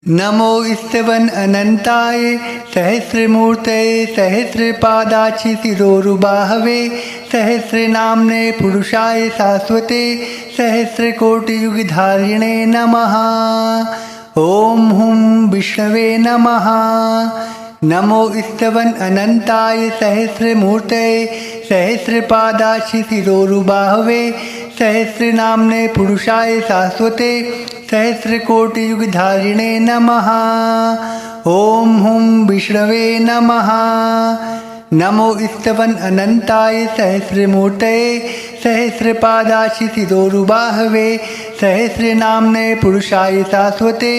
नमो स्तवन अनंताय सहस्रमूर्तये सहस्रपादाक्षि शिरोरुबाहवे सहस्रनाम्ने पुरुषाय शाश्वते सहस्रकोटियुगधारिणे नमः। ओम हुं विष्णवे नमः। नमो स्तवन अनंताय सहस्रमूर्तये सहस्रपादाक्षि शिरोरुबाहवे सहस्रनाम्ने पुरुषाय शाश्वते सहस्रकोटियुगधारिणे नमः। ओम हुं विष्णवे नमः। नमो स्तवन अनंताय सहस्रमूर्तये सहस्रपादाक्षि शिरोरुबाहवे सहस्रनाम्ने पुरुषाय शाश्वते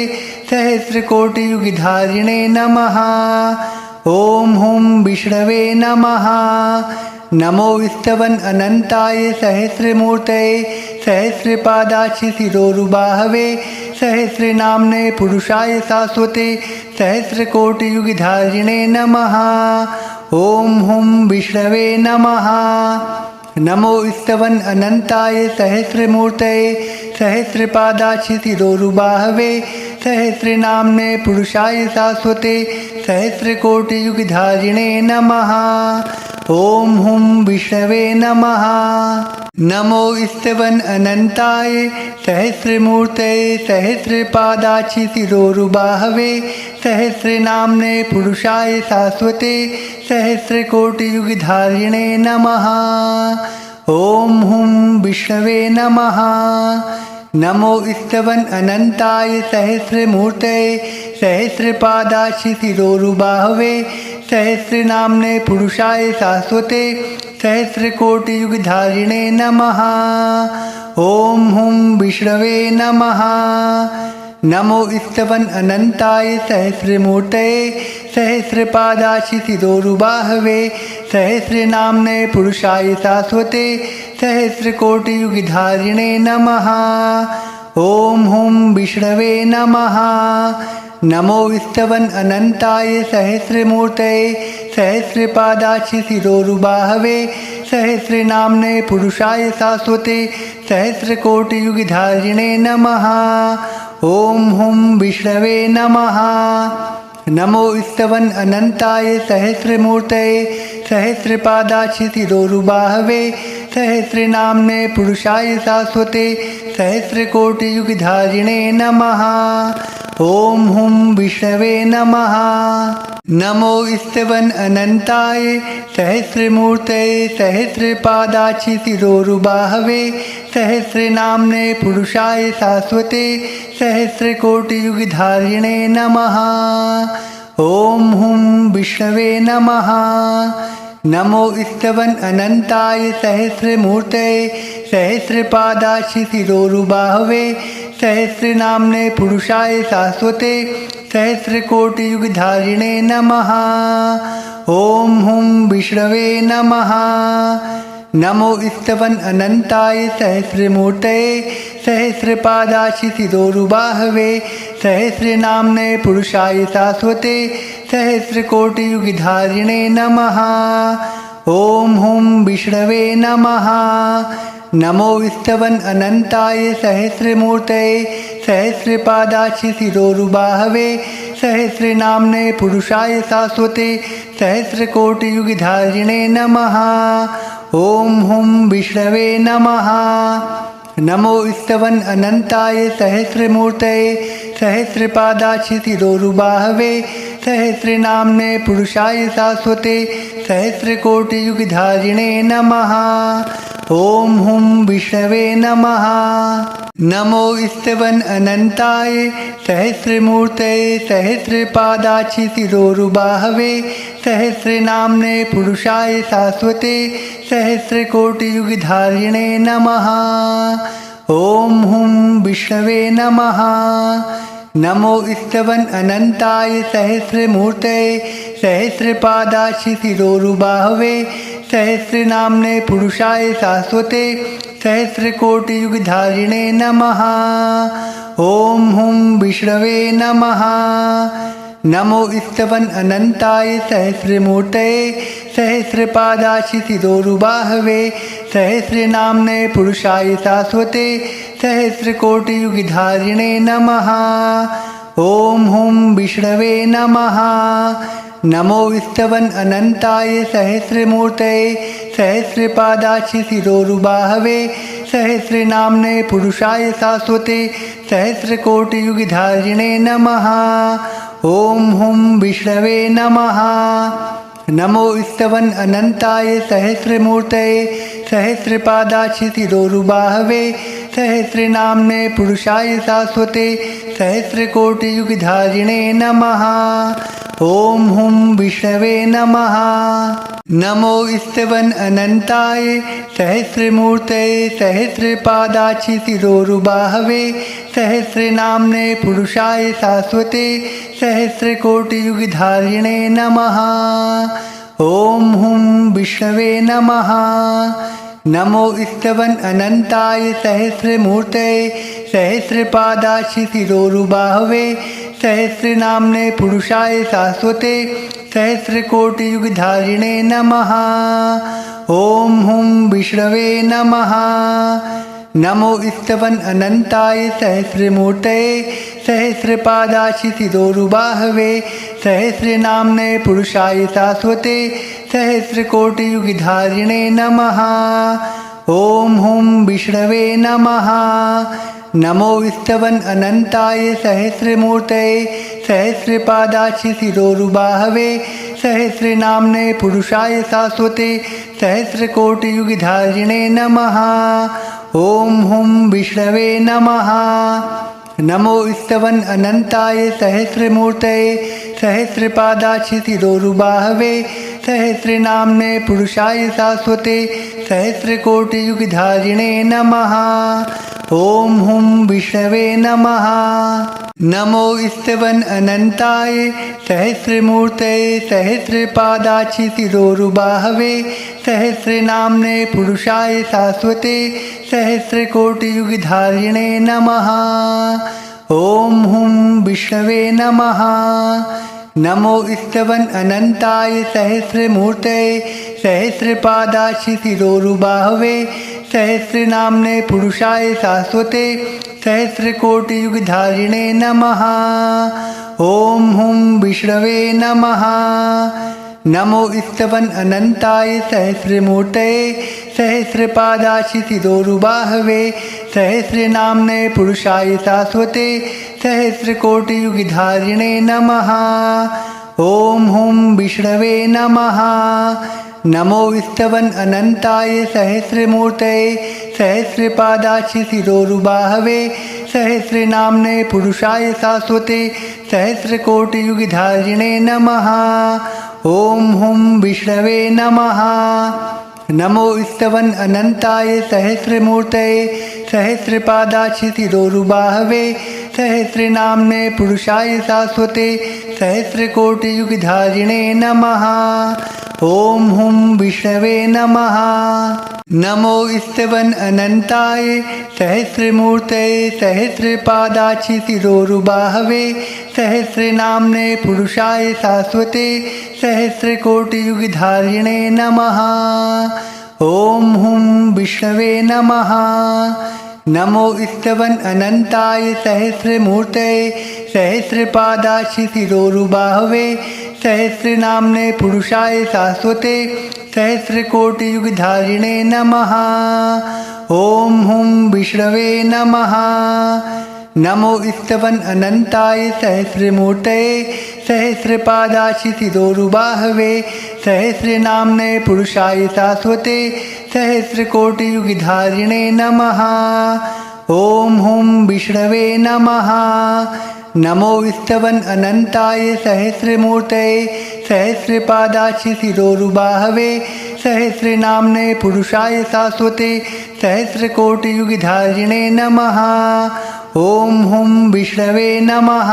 सहस्रकोटियुगधारिणे नमः। ओम हुं विष्णवे नमः। नमो स्तवन अनंताय सहस्रमूर्तये सहस्रपादाक्षि शिरोरुबाहवे सहस्रनाम्ने पुरुषाय शाश्वते सहस्रकोटियुगधारिणे नमः। ओम हुं विष्णवे नमः। नमो स्तवन अनंताय सहस्रमूर्तये सहस्रपादाक्षि शिरोरुबाहवे सहस्रनाम्ने पुरुषाय शाश्वते सहस्रकोटियुगधारिणे नमः। ओम हुं विष्णवे नमः। नमो स्तवन अनंताय सहस्रमूर्तये सहस्रपादाक्षि शिरोरुबाहवे सहस्रनाम्ने पुरुषाय शाश्वते सहस्रकोटियुगधारिणे नमः। ओम हुं विष्णवे नमः। नमो स्तवन अनंताय सहस्रमूर्तये सहस्रपादाक्षि शिरोरुबाहवे सहस्रनाम्ने पुरुषाय शाश्वते सहस्रकोटियुगधारिणे नमः। ओम हुं विष्णवे नमः। नमो स्तवन अनंताय सहस्रमूर्तये सहस्रपादाक्षि शिरोरुबाहवे सहस्रनाम्ने पुरुषाय शाश्वते सहस्रकोटियुगधारिणे नमः। ओम हुं विष्णवे नमः। नमो स्तवन अनंताय सहस्रमूर्तये सहस्रपादाक्षि शिरोरुबाहवे सहस्रनाम्ने पुरुषाय शाश्वते सहस्रकोटियुगधारिणे नमः। ओम हुं विष्णवे नमः। नमो स्तवन अनंताय सहस्रमूर्तये सहस्रपादाक्षि शिरोरुबाहवे सहस्रनाम्ने पुरुषाय शाश्वते सहस्रकोटियुगधारिणे नमः। ओम हुं विष्णवे नमः। नमो स्तवन अनंताय सहस्रमूर्तये सहस्रपादाक्षि शिरोरुबाहवे सहस्रनाम्ने पुरुषाय शाश्वते सहस्रकोटियुगधारिणे नमः। ओम हुं विष्णवे नमः। नमो स्तवन अनंताय सहस्रमूर्तये सहस्रपादाक्षि शिरोरुबाहवे सहस्रनाम्ने पुरुषाय शाश्वते सहस्रकोटियुगधारिणे नमः। ओम हुं विष्णवे नमः। नमो स्तवन अनंताय सहस्रमूर्तये सहस्रपादाक्षि शिरोरुबाहवे सहस्रनाम्ने पुरुषाय शाश्वते सहस्रकोटियुगधारिणे नमः। ओम हुं विष्णवे नमः। नमो स्तवन अनंताय सहस्रमूर्तये सहस्रपादाक्षि शिरोरुबाहवे सहस्रनाम्ने पुरुषाय शाश्वते सहस्रकोटियुगधारिणे नमः। ओम हुं विष्णवे नमः। नमो स्तवन अनंताय सहस्रमूर्तये सहस्रपादाक्षि शिरोरुबाहवे सहस्रनाम्ने पुरुषाय शाश्वते सहस्रकोटियुगधारिणे नमः। ओम हुं विष्णवे नमः। नमो स्तवन अनंताय सहस्रमूर्तये सहस्रपादाक्षि शिरोरुबाहवे सहस्रनाम्ने पुरुषाय शाश्वते सहस्रकोटियुगधारिणे नमः। ओम हुं विष्णवे नमः। नमो स्तवन अनंताय सहस्रमूर्तये सहस्रपादाक्षि शिरोरुबाहवे सहस्रनाम्ने पुरुषाय शाश्वते सहस्रकोटियुगधारिणे नमः। ओम हुं विष्णवे नमः। नमो स्तवन अनंताय सहस्रमूर्तये सहस्रपादाक्षि शिरोरुबाहवे सहस्रनाम्ने पुरुषाय शाश्वते सहस्रकोटियुगधारिणे नमः। ॐ हुं विष्णवे नमः। नमो स्तवन अनंताय सहस्रमूर्तये सहस्रपादाक्षि शिरोरुबाहवे सहस्रनाम्ने पुरुषाय शाश्वते सहस्रकोटियुगधारिणे नमः। ॐ हुं विष्णवे नमः। नमो स्तवन अनंताय सहस्रमूर्तये सहस्रपादाक्षि शिरोरुबाहवे सहस्रनाम्ने पुरुषाय शाश्वते सहस्रकोटियुगधारिणे नमः। ॐ हुं विष्णवे नमः। नमो स्तवन अनंताय सहस्रमूर्तये सहस्रपादाक्षि शिरोरुबाहवे सहस्रनाम्ने पुरुषाय शाश्वते सहस्रकोटियुगधारिणे नमः। ॐ हुं विष्णवे नमः। नमो स्तवन अनंताय सहस्रमूर्तये सहस्रपादाक्षि शिरोरुबाहवे सहस्रनाम्ने पुरुषाय शाश्वते सहस्रकोटियुगधारिणे नमः। ॐ हुं विष्णवे नमः। नमो स्तवन अनंताय सहस्रमूर्तये सहस्रपादाक्षि शिरोरुबाहवे सहस्रनाम्ने पुरुषाय शाश्वते सहस्रकोटियुगधारिणे नमः। ॐ हुं विष्णवे नमः। नमो स्तवन अनंताय सहस्रमूर्तये सहस्रपादाक्षि शिरोरुबाहवे सहस्रनाम्ने पुरुषाय शाश्वते सहस्रकोटियुगधारिणे नमः। ॐ हुं विष्णवे नमः। नमो स्तवन अनंताय सहस्रमूर्तये सहस्रपादाक्षि शिरोरुबाहवे सहस्रनाम्ने पुरुषाय शाश्वते सहस्रकोटियुगधारिणे नमः। ॐ हुं विष्णवे नमः। नमो स्तवन अनंताय सहस्रमूर्तये सहस्रपादाक्षि शिरोरुबाहवे सहस्रनाम्ने पुरुषाय शाश्वते सहस्रकोटियुगधारिणे नमः। ॐ हुं विष्णवे नमः। नमो स्तवन अनंताय सहस्रमूर्तये सहस्रपादाक्षि शिरोरुबाहवे सहस्रनाम्ने पुरुषाय शाश्वते सहस्रकोटियुगधारिणे नमः। ॐ हुं विष्णवे नमः। नमो स्तवन अनंताय सहस्रमूर्तये सहस्रपादाक्षि शिरोरुबाहवे सहस्रनाम्ने पुरुषाय शाश्वते सहस्रकोटियुगधारिणे नमः। ॐ हुं विष्णवे नमः। नमो स्तवन अनंताय सहस्रमूर्तये सहस्रपादाक्षि शिरोरुबाहवे सहस्रनाम्ने पुरुषाय शाश्वते सहस्रकोटियुगधारिणे नमः। ॐ हुं विष्णवे नमः। नमो स्तवन अनंताय सहस्रमूर्तये सहस्रपादाक्षि शिरोरुबाहवे सहस्रनाम्ने पुरुषाय शाश्वते सहस्रकोटियुगधारिणे नमः। ॐ हुं विष्णवे नमः। नमो स्तवन अनंताय सहस्रमूर्तये सहस्रपादाक्षि शिरोरुबाहवे सहस्रनाम्ने पुरुषाय शाश्वते सहस्रकोटियुगधारिणे नमः। ॐ हुं विष्णवे नमः। नमो स्तवन अनंताय सहस्रमूर्तये सहस्रपादाक्षि शिरोरुबाहवे सहस्रनाम्ने पुरुषाय शाश्वते सहस्रकोटियुगधारिणे नमः। ॐ हुं विष्णवे नमः। नमो स्तवन अनंताय सहस्रमूर्तये सहस्रपादाक्षि शिरोरुबाहवे सहस्रनाम्ने पुरुषाय शाश्वते सहस्रकोटियुगधारिणे नमः। ॐ हुं विष्णवे नमः। नमो स्तवन अनंताय सहस्रमूर्तये सहस्रपादाक्षि शिरोरुबाहवे सहस्रनाम्ने पुरुषाय शाश्वते सहस्रकोटियुगधारिणे नमः। ॐ हुं विष्णवे नमः।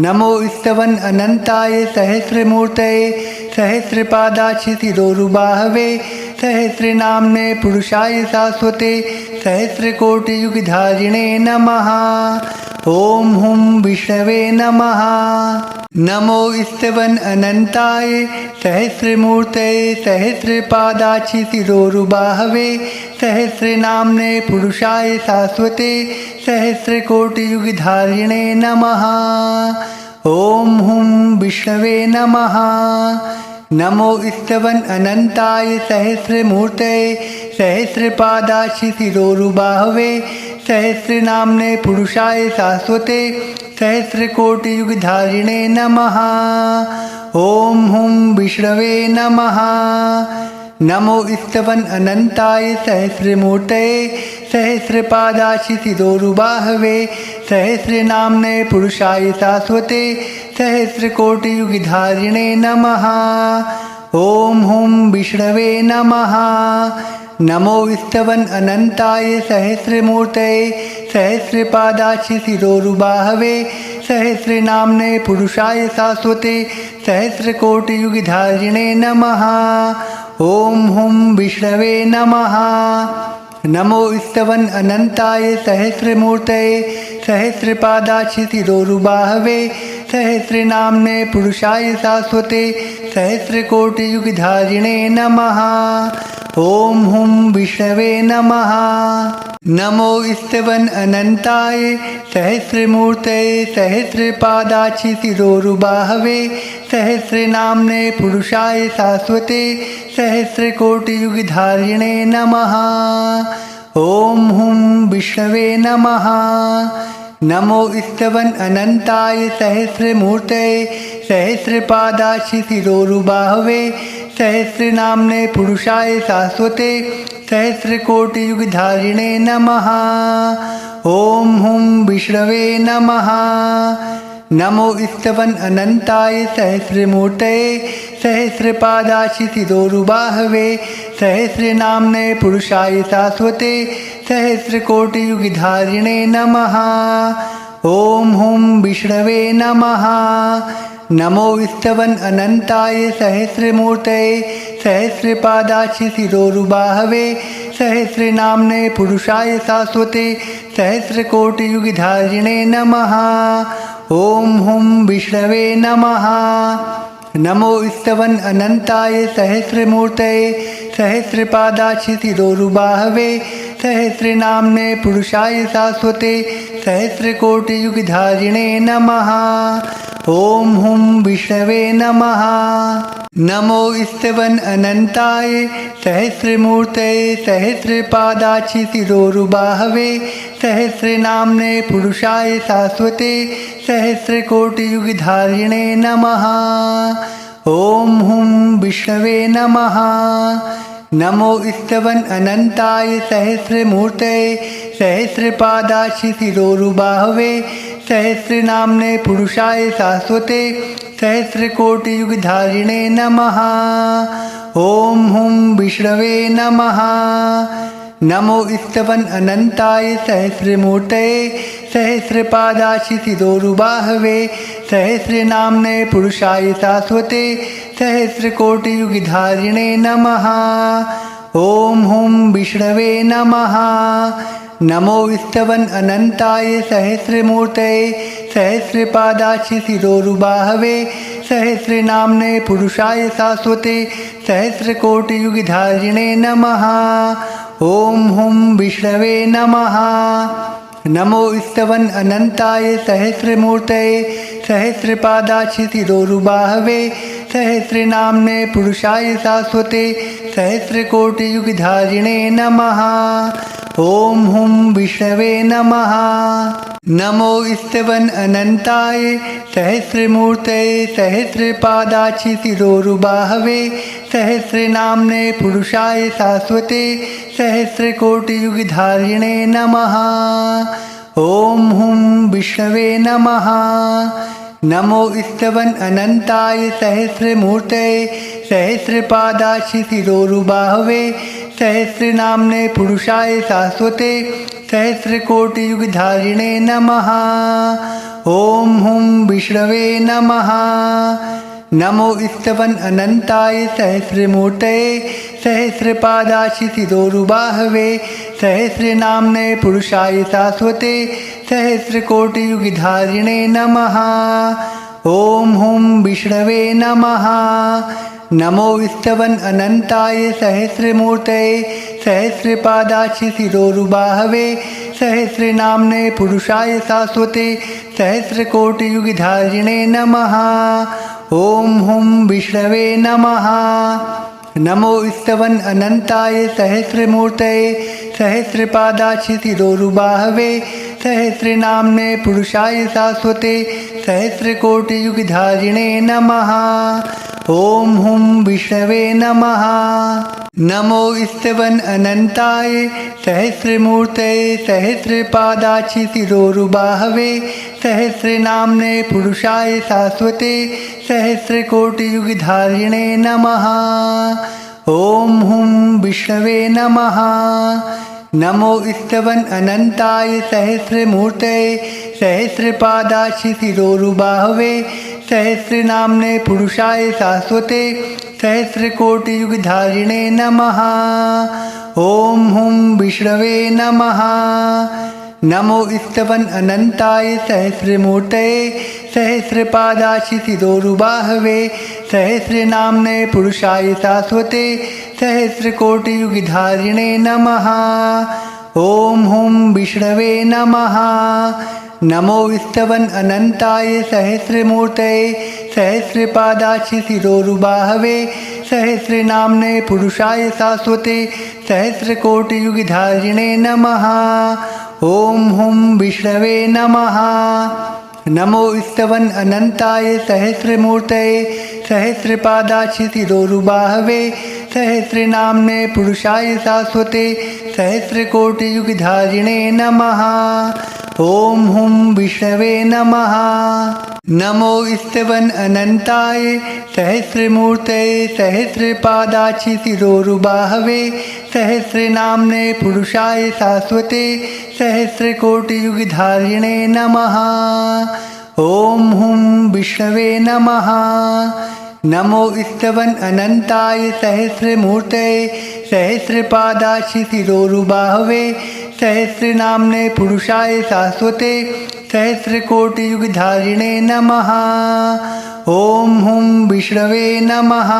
नमो स्तवन अनंताय सहस्रमूर्तये सहस्रपादाक्षि शिरोरुबाहवे सहस्रनाम्ने पुरुषाय शाश्वते सहस्रकोटियुगधारिणे नमः। ॐ हुं विष्णवे नमः। नमो स्तवन अनंताय सहस्रमूर्तये सहस्रपादाच्छिशिरोरुबाहवे सहस्रनाम्ने पुरुषाय शाश्वते सहस्रकोटियुगधारिणे नमः। ॐ हुं विष्णवे नमः। नमो स्तवन अनंताय सहस्रमूर्तये सहस्रपादाच्छिशिरोरुबाहवे सहस्रनाम्ने पुरुषाय शाश्वते सहस्रकोटियुगधारिणे नमः। ॐ हुं विष्णवे नमः। नमो स्तवन अनंताय सहस्रमूर्तये सहस्रपादाच्छिशिरोरुबाहवे सहस्रनाम्ने पुरुषाय शाश्वते सहस्रकोटियुगधारिणे नमः। ॐ हुं विष्णवे नमः। नमो स्तवन अनंताय सहस्रमूर्तये सहस्रपादाच्छिशिरोरुबाहवे सहस्रनाम्ने पुरुषाय शाश्वते सहस्रकोटियुगधारिणे नमः। ॐ हुं विष्णवे नमः। नमो स्तवन अनंताय सहस्रमूर्तये सहस्रपादाच्छिशिरोरुबाहवे सहस्रनाम्ने पुरुषाय शाश्वते सहस्रकोटियुगधारिणे नमः। ॐ हुं विष्णवे नमः। नमो स्तवन अनंताय सहस्रमूर्तये सहस्रपादाच्छिशिरोरुबाहवे सहस्रनाम्ने पुरुषाय शाश्वते सहस्रकोटियुगधारिणे नमः। ॐ हुं विष्णवे नमः। नमो स्तवन अनंताय सहस्रमूर्तये सहस्रपादाच्छिशिरोरुबाहवे सहस्रनाम्ने पुरुषाय शाश्वते सहस्रकोटियुगधारिणे नमः। ॐ हुं विष्णवे नमः। नमो स्तवन अनंताय सहस्रमूर्तये सहस्रपादाच्छिशिरोरुबाहवे सहस्रनाम्ने पुरुषाय शाश्वते सहस्रकोटियुगधारिणे नमः। ॐ हुं विष्णवे नमः। नमो स्तवन अनंताय सहस्रमूर्तये सहस्रपादाच्छिशिरोरुबाहवे सहस्रनाम्ने पुरुषाय शाश्वते सहस्रकोटियुगधारिणे नमः। ॐ हुं विष्णवे नमः। नमो स्तवन अनंताय सहस्रमूर्तये सहस्रपादाच्छिशिरोरुबाहवे सहस्रनाम्ने पुरुषाय शाश्वते सहस्रकोटियुगधारिणे नमः। ॐ हुं विष्णवे नमः। नमो स्तवन अनंताय सहस्रमूर्तये सहस्रपादाच्छिशिरोरुबाहवे सहस्रनाम्ने पुरुषाय शाश्वते सहस्रकोटियुगधारिणे नमः। ॐ हुं विष्णवे नमः। नमो स्तवन अनंताय सहस्रमूर्तये सहस्रपादाच्छिशिरोरुबाहवे सहस्रनाम्ने पुरुषाय शाश्वते सहस्रकोटियुगधारिणे नमः। ॐ हुं विष्णवे नमः। नमो स्तवन अनंताय सहस्रमूर्तये सहस्रपादाच्छिशिरोरुबाहवे सहस्रनाम्ने पुरुषाय शाश्वते सहस्रकोटियुगधारिणे नमः। ॐ हुं विष्णवे नमः। नमो स्तवन अनंताय सहस्रमूर्तये सहस्रपादाच्छिशिरोरुबाहवे सहस्रनाम्ने पुरुषाय शाश्वते सहस्रकोटियुगधारिणे नमः। ॐ हुं विष्णवे नमः। नमो स्तवन अनंताय सहस्रमूर्तये सहस्रपादाच्छिशिरोरुबाहवे सहस्रनाम्ने पुरुषाय शाश्वते सहस्रकोटियुगधारिणे नमः। ॐ हुं विष्णवे नमः। नमो स्तवन अनंताय सहस्रमूर्तये सहस्रपादाच्छिशिरोरुबाहवे सहस्रनाम्ने पुरुषाय शाश्वते सहस्रकोटियुगधारिणे नमः। ॐ हुं विष्णवे नमः। नमो स्तवन अनंताय सहस्रमूर्तये सहस्रपादाच्छिशिरोरुबाहवे सहस्रनाम्ने पुरुषाय शाश्वते सहस्रकोटियुगधारिणे नमः। ॐ हुं विष्णवे नमः। नमो स्तवन अनंताय सहस्रमूर्तये सहस्रपादाशिशिरोरुबाहवे सहस्रनाम्ने पुरुषाय शाश्वते सहस्रकोटियुगधारिणे नमः। ओम हुं विष्णवे नमः। नमो स्तवन अनंताय सहस्रमूर्तये सहस्रपादाशिशिरोरुबाहवे सहस्रनाम्ने पुरुषाय शाश्वते सहस्रकोटियुगधारिणे नमः। ओम हुं विष्णवे नमः। नमो स्तवन अनंताय सहस्रमूर्तये सहस्रपादाशिशिरोरुबाहवे सहस्रनाम्ने पुरुषाय शाश्वते सहस्रकोटियुगधारिणे नमः। ओम हुं विष्णवे नमः। नमो स्तवन अनंताय सहस्रमूर्तये सहस्रपादाशिशिरोरुबाहवे सहस्रनाम्ने पुरुषाय शाश्वते सहस्रकोटियुगधारिणे नमः। ओम हुं विष्णवे नमः। नमो स्तवन अनंताय सहस्रमूर्तये सहस्रपादाशिशिरोरुबाहवे सहस्रनाम्ने पुरुषाय शाश्वते सहस्रकोटियुगधारिणे नमः। ओम हुं विष्णवे नमः। नमो स्तवन अनंताय सहस्रमूर्तये सहस्रपादाशिशिरोरुबाहवे सहस्रनाम्ने पुरुषाय शाश्वते सहस्रकोटियुगधारिणे नमः। ओम हुं विष्णवे नमः। नमो स्तवन अनंताय सहस्रमूर्तये सहस्रपादाशिशिरोरुबाहवे सहस्रनाम्ने पुरुषाय शाश्वते सहस्रकोटियुगधारिणे नमः। ओम हुं विष्णवे नमः। नमो स्तवन अनंताय सहस्रमूर्तये सहस्रपादाशिशिरोरुबाहवे सहस्रनाम्ने पुरुषाय शाश्वते सहस्रकोटियुगधारिणे नमः। ओम हुं विष्णवे नमः। नमो स्तवन अनंताय सहस्रमूर्तये सहस्रपादाशिशिरोरुबाहवे सहस्रनाम्ने पुरुषाय शाश्वते सहस्रकोटियुगधारिणे नमः। ओम हुं विष्णवे नमः। नमो स्तवन अनंताय सहस्रमूर्तये सहस्रपादाशिशिरोरुबाहवे सहस्रनाम्ने पुरुषाय शाश्वते सहस्रकोटियुगधारिणे नमः। ओम हुं विष्णवे नमः।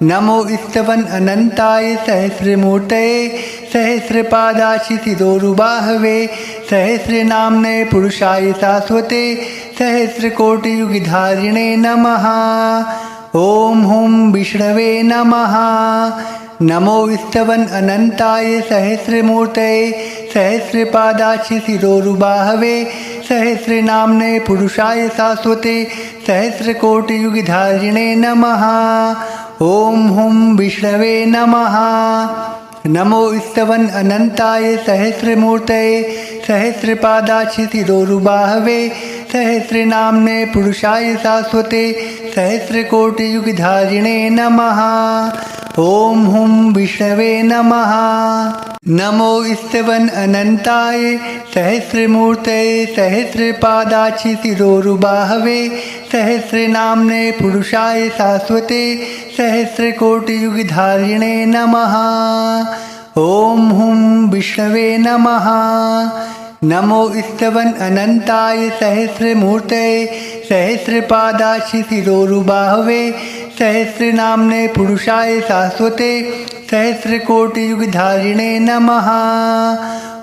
नमो स्तवन अनंताय सहस्रमूर्तये सहस्रपादाशिशिरोरुबाहवे सहस्रनाम्ने पुरुषाय शाश्वते सहस्रकोटियुगधारिणे नमः। ओम हुं विष्णवे नमः। नमो स्तवन अनंताय सहस्रमूर्तये सहस्रपादाशिशिरोरुबाहवे सहस्रनाम्ने पुरुषाय शाश्वते सहस्रकोटियुगधारिणे नमः। ओम हुं विष्णवे नमः। नमो स्तवन अनंताय सहस्रमूर्तये सहस्रपादाशिशिरोरुबाहवे सहस्रनाम्ने पुरुषाय शाश्वते सहस्रकोटियुगधारिणे नमः। ओम हुं विष्णवे नमः। नमो स्तवन अनंताय सहस्रमूर्तये सहस्रपादाशिशिरोरुबाहवे सहस्रनाम्ने पुरुषाय शाश्वते सहस्रकोटियुगधारिणे नमः। ओम हुं विष्णवे नमः। नमो स्तवन अनंताय सहस्रमूर्तये सहस्रपादाशिशिरोरुबाहवे सहस्रनाम्ने पुरुषाय शाश्वते सहस्रकोटियुगधारिणे नमः।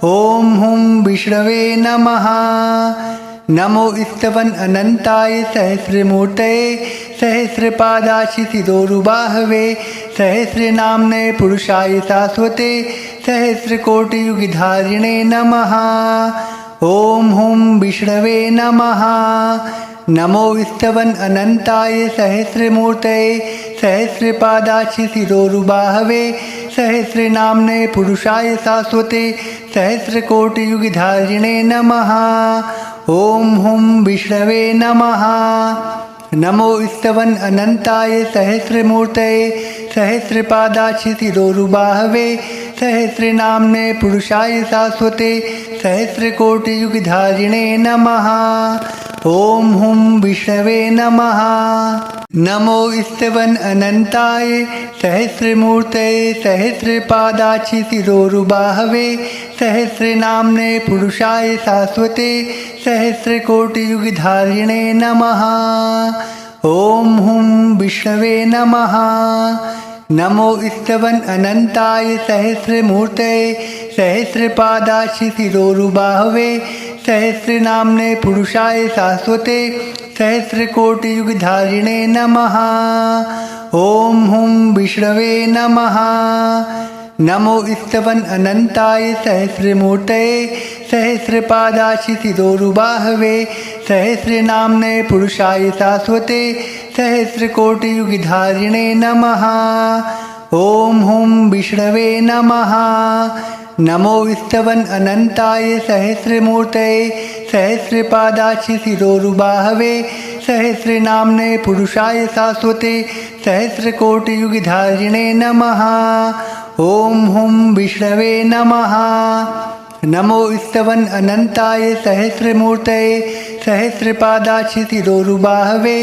ओम हुं विष्णवे नमः। नमो स्तवन अनंताय सहस्रमूर्तये सहस्रपादाशिशिरोरुबाहवे सहस्रनाम्ने पुरुषाय शाश्वते सहस्रकोटियुगधारिणे नमः। ओम हुं विष्णवे नमः। नमो स्तवन अनंताय सहस्रमूर्तये सहस्रपादाशिशिरोरुबाहवे सहस्रनाम्ने पुरुषाय शाश्वते सहस्रकोटियुगधारिणे नमः। ओम हुं विष्णवे नमः। नमो स्तवन अनंताय सहस्रमूर्तये सहस्रपादाशिशिरोरुबाहवे सहस्रनाम्ने पुरुषाय शाश्वते सहस्रकोटियुगधारिणे नमः। ओम हुम विष्णवे नमः। नमो स्तवन अनंताय सहस्रमूर्तये सहस्रपादाक्षि शिरोरुबाहवे सहस्रनाम्ने पुरुषाय शाश्वते सहस्रकोटियुगधारिणे नमः। ओम हुम विष्णवे नमः। नमो स्तवन अनंताय सहस्रमूर्तये सहस्रपादाक्षि शिरोरुबाहवे सहस्रनाम्ने पुरुषाय शाश्वते सहस्रकोटियुगधारिणे नमः। ओम हुम विष्णवे नमः। नमो स्तवन अनंताय सहस्रमूर्तये सहस्रपादाक्षि शिरोरुबाहवे सहस्रनाम्ने पुरुषाय शाश्वते सहस्रकोटियुगधारिणे नमः। ओम हुम विष्णवे नमः। नमो स्तवन अनंताय सहस्रमूर्तये सहस्रपादाक्षि शिरोरुबाहवे सहस्रनाम्ने पुरुषाय शाश्वते सहस्रकोटियुगधारिणे नमः। ओम हुम विष्णवे नमः। नमो स्तवन अनंताय सहस्रमूर्तये सहस्रपादाक्षि शिरोरुबाहवे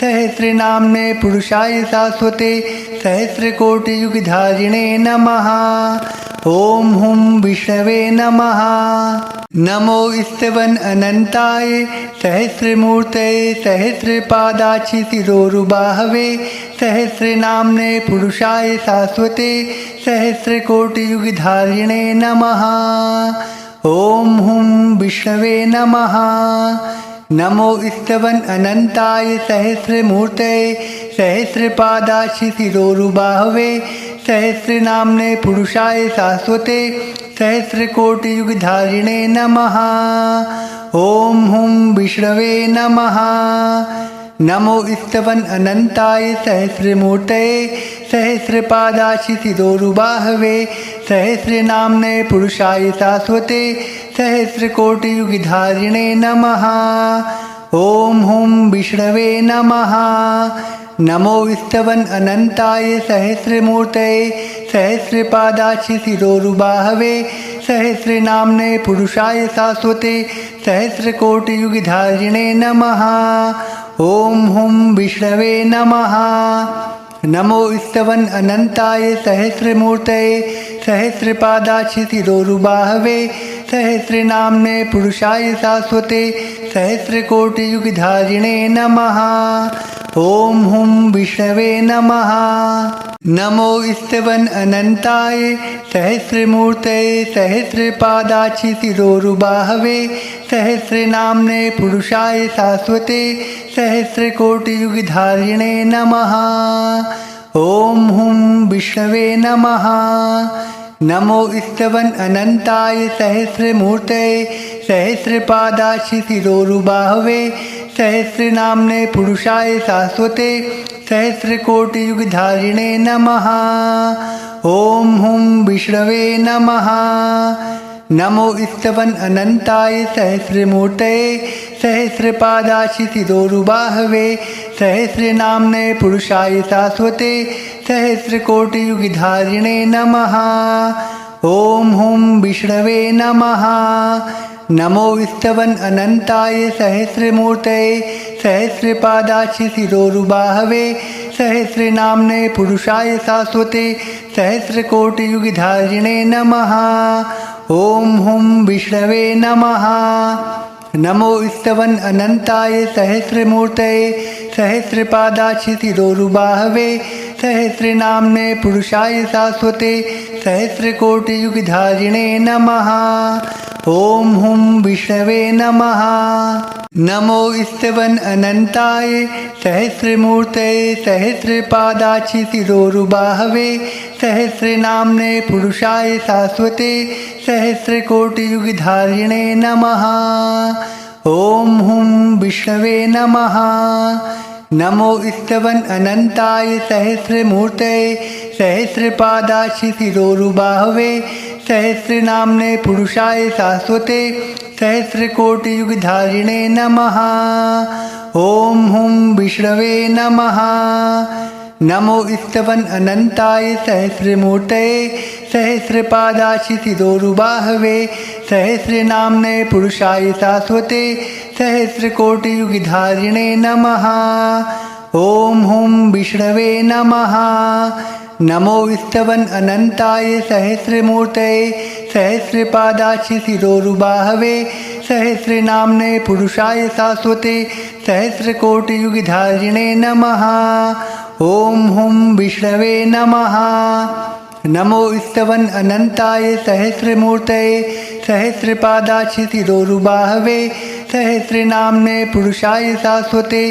सहस्रनाम्ने पुरुषाय शाश्वते सहस्रकोटियुगधारिणे नमः। ओम हुम विष्णवे नमः। नमो स्तवन अनंताय सहस्रमूर्तये सहस्रपादाक्षि शिरोरुबाहवे सहस्रनाम्ने पुरुषाय शाश्वते सहस्रकोटियुगधारिणे नमः। ओम हुम विष्णवे नमः। नमो स्तवन अनंताय सहस्रमूर्तये सहस्रपादाक्षि शिरोरुबाहवे सहस्रनाम्ने पुरुषाय शाश्वते सहस्रकोटियुगधारिणे नमः। ओम हुम विष्णवे नमः। नमो स्तवन अनंताय सहस्रमूर्तये सहस्रपादाक्षि शिरोरुबाहवे सहस्रनाम्ने पुरुषाय शाश्वते सहस्रकोटियुगधारिणे नमः। ओम हुम विष्णवे नमः। नमो स्तवन अनंताय सहस्रमूर्तये सहस्रपादाक्षि शिरोरुबाहवे सहस्रनाम्ने पुरुषाय शाश्वते सहस्रकोटियुगधारिणे नमः। ओम हुम विष्णवे नमः। नमो स्तवन अनंताय सहस्रमूर्तये सहस्रपादाक्षि शिरोरुबाहवे सहस्रनाम्ने पुरुषाय शाश्वते सहस्रकोटियुगधारिणे नमः। ओम हुम विष्णवे नमः। नमो स्तवन अनंताय सहस्रमूर्तये सहस्रपादाक्षि शिरोरुबाहवे सहस्रनाम्ने पुरुषाय शाश्वते सहस्रकोटियुगधारिणे नमः। ओम हुम विष्णवे नमः। नमो स्तवन अनंताय सहस्रमूर्तये सहस्रपादाक्षि शिरोरुबाहवे सहस्रनाम्ने पुरुषाय शाश्वते सहस्रकोटियुगधारिणे नमः। ओम हुम विष्णवे नमः। नमो स्तवन अनंताय सहस्रमूर्तये सहस्रपादाक्षि शिरोरुबाहवे सहस्रनाम्ने पुरुषाय शाश्वते सहस्रकोटियुगधारिणे नमः। ओम हुम विष्णवे नमः। नमो स्तवन अनंताय सहस्रमूर्तये सहस्रपादाक्षि शिरोरुबाहवे सहस्रनाम्ने पुरुषाय शाश्वते सहस्रकोटियुगधारिणे नमः। ओम हुम विष्णवे नमः। नमो स्तवन अनंताय सहस्रमूर्तये सहस्रपादाक्षि शिरोरुबाहवे सहस्रनाम्ने पुरुषाय शाश्वते सहस्रकोटियुगधारिणे नमः। ओम हुम विष्णवे नमः। नमो स्तवन अनंताय सहस्रमूर्तये सहस्रपादाक्षि शिरोरुबाहवे सहस्रनाम्ने पुरुषाय शाश्वते सहस्रकोटियुगधारिणे नमः। ओम हुम विष्णवे नमः। नमो स्तवन अनंताय सहस्रमूर्तये सहस्रपादाक्षि शिरोरुबाहवे सहस्रनाम्ने पुरुषाय शाश्वते सहस्रकोटियुगधारिणे नमः। ओम हुम विष्णवे नमः। नमो स्तवन अनंताय सहस्रमूर्तये सहस्रपादाशिशिरोरुबाहवे सहस्रनाम्ने पुरुषाय शाश्वते सहस्रकोटियुगधारिणे नमः। ओम हुं विष्णवे नमः। नमो स्तवन अनंताय सहस्रमूर्तये सहस्रपादाशिशिरोरुबाहवे सहस्रनाम्ने पुरुषाय शाश्वते सहस्रकोटियुगधारिणे नमः। ओम हुं विष्णवे नमः। नमो स्तवन अनंताय सहस्रमूर्तये सहस्रपादाशिशिरोरुबाहवे सहस्रनाम्ने पुरुषाय शाश्वते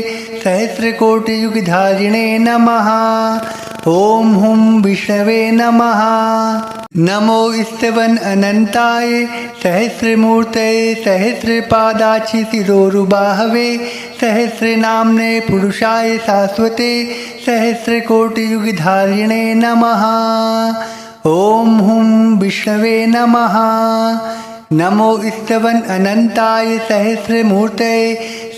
सहस्रकोटियुगधारिणे नमः। ओम हुं विष्णवे नमः। नमो स्तवन अनंताय सहस्रमूर्तये सहस्रपादाशिशिरोरुबाहवे सहस्रनाम्ने पुरुषाय शाश्वते सहस्रकोटियुगधारिणे नमः। ओम हुं विष्णवे नमः। नमो स्तवन अनंताय सहस्रमूर्तये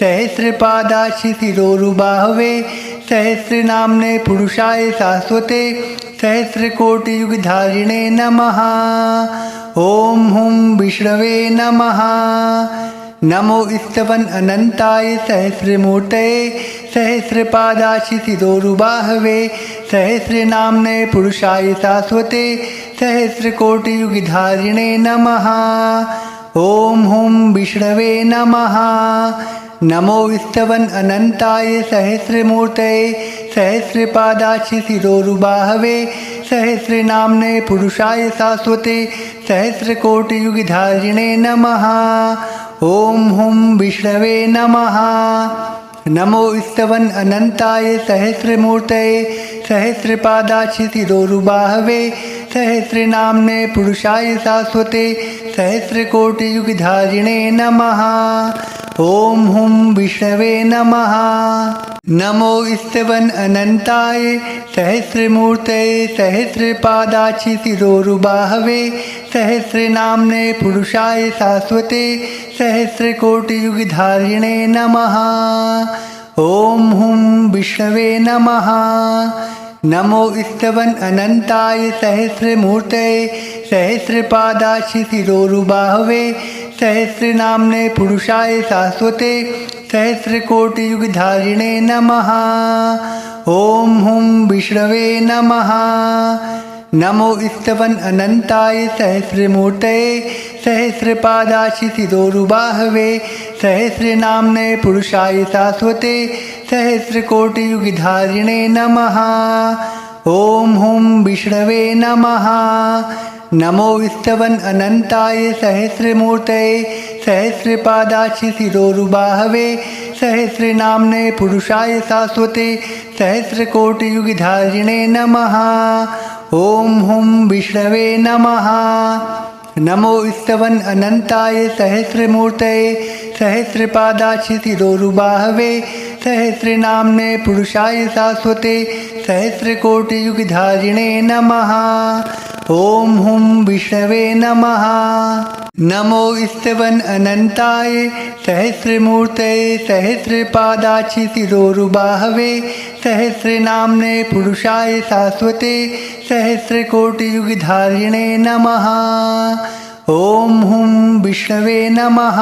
सहस्रपादाशिशिरोरुबाहवे सहस्रनाम्ने पुरुषाय शाश्वते सहस्रकोटियुगधारिणे नमः। ओम हुं विष्णवे नमः। नमो स्तवन अनंताय सहस्रमूर्तये सहस्रपादाशिशिरोरुबाहवे सहस्रनाम्ने पुरुषाय शाश्वते सहस्रकोटियुगधारिणे नमः। ओम हुं विष्णवे नमः। नमो स्तवन अनंताय सहस्रमूर्तये सहस्रपादाशिशिरोरुबाहवे सहस्रनाम्ने पुरुषाय शाश्वते सहस्रकोटियुगधारिणे नमः। ओम हुं विष्णवे नमः। नमो स्तवन अनंताय सहस्रमूर्तये सहस्रपादाशिशिरोरुबाहवे सहस्रनाम्ने पुरुषाय शाश्वते सहस्रकोटियुगधारिणे नमः। ओम हुं विष्णवे नमः। नमो स्तवन अनंताय सहस्रमूर्तये सहस्रपादाशिशिरोरुबाहवे सहस्रनाम्ने पुरुषाय शाश्वते सहस्रकोटियुगधारिणे नमः। ओम हुं विष्णवे नमः। नमो स्तवन अनंताय सहस्रमूर्तये सहस्रपादाशिशिरोरुबाहवे सहस्रनाम्ने पुरुषाय शाश्वते सहस्रकोटियुगधारिणे नमः। ओम हुं विष्णवे नमः। नमो स्तवन अनंताय सहस्रमूर्तये सहस्रपादाशिशिरोरुबाहवे सहस्रनाम्ने पुरुषाय शाश्वते सहस्रकोटियुगधारिणे नमः। ओम हुं विष्णवे नमः। नमो स्तवन अनंताय सहस्रमूर्तये सहस्रपादाशिशिरोरुबाहवे सहस्रनाम्ने पुरुषाय शाश्वते सहस्रकोटियुगधारिणे नमः। ओम हुं विष्णवे नमः। नमो स्तवन अनंताय सहस्रमूर्तये सहस्रपादाशिशिरोरुबाहवे सहस्रनाम्ने पुरुषाय शाश्वते सहस्रकोटियुगधारिणे नमः। ओम हुं विष्णवे नमः। नमो स्तवन अनंताय सहस्रमूर्तये सहस्रपादाशिशिरोरुबाहवे सहस्रनाम्ने पुरुषाय शाश्वते सहस्रकोटियुगधारिणे नमः। ओम हुं विष्णवे नमः।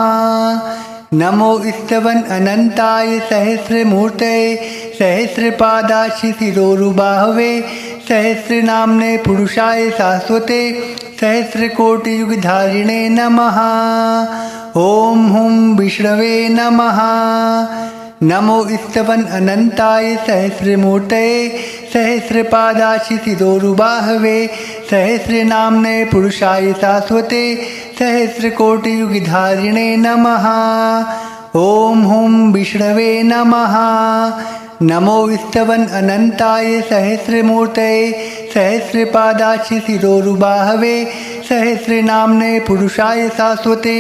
नमो स्तवन अनंताय सहस्रमूर्तये सहस्रपादाशिशिरोरुबाहवे सहस्रनाम्ने पुरुषाय शाश्वते सहस्रकोटियुगधारिणे नमः। ओम हुं विष्णवे नमः। नमो स्तवन अनंताय सहस्रमूर्तये सहस्रपादाशिशिरोरुबाहवे सहस्रनाम्ने पुरुषाय शाश्वते सहस्रकोटियुगधारिणे नमः। ओम हुं विष्णवे नमः। नमो स्तवन अनंताय सहस्रमूर्तये सहस्रपादाशिशिरोरुबाहवे सहस्रनाम्ने पुरुषाय शाश्वते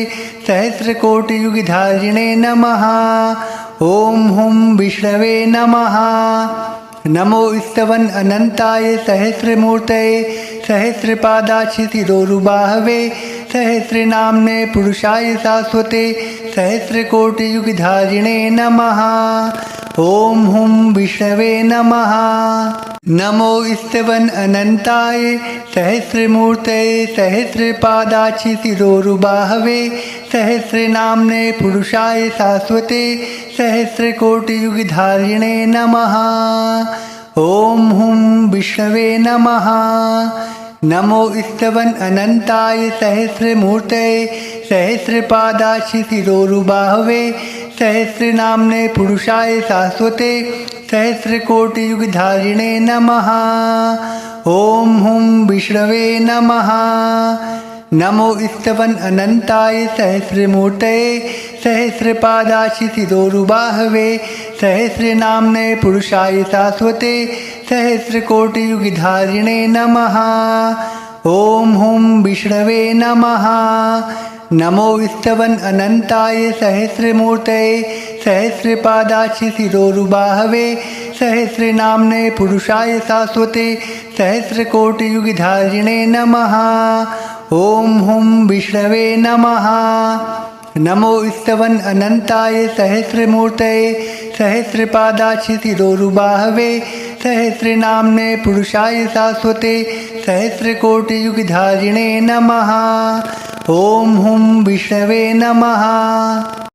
सहस्रकोटियुगधारिणे नमः। ओम हुं विष्णवे नमः। नमो स्तवन अनंताय सहस्रमूर्तये सहस्रपादाशिशिरोरुबाहवे सहस्रनाम्ने पुरुषाय शाश्वते सहस्रकोटियुगधारिणे नमः। ॐ हुं विष्णवे नमः। नमो स्तवन अनंताय सहस्रमूर्तये सहस्रपादाक्षि शिरोरुबाहवे सहस्रनाम्ने पुरुषाय शाश्वते सहस्रकोटियुगधारिणे नमः। ॐ हुं विष्णवे नमः। नमो स्तवन अनंताय सहस्रमूर्तये सहस्रपादाक्षि शिरोरुबाहवे सहस्रनाम्ने पुरुषाय शाश्वते सहस्रकोटियुगधारिणे नमः। ॐ हुं विष्णवे नमः। नमो स्तवन अनंताय सहस्रमूर्तये सहस्रपादाक्षि शिरोरुबाहवे सहस्रनाम्ने पुरुषाय शाश्वते सहस्रकोटियुगधारिणे नमः। ॐ हुं विष्णवे नमः। नमो स्तवन अनंताय सहस्रमूर्तये सहस्रपादाक्षि शिरोरुबाहवे सहस्रनाम्ने पुरुषाय शाश्वते सहस्रकोटियुगधारिणे नमः। ॐ हुं विष्णवे नमः। नमो स्तवन अनंताय सहस्रमूर्तये सहस्रपादाक्षि शिरोरुबाहवे सहस्रनाम्ने पुरुषाय शाश्वते सहस्रकोटियुगधारिणे नमः। ॐ हुं विष्णवे नमः।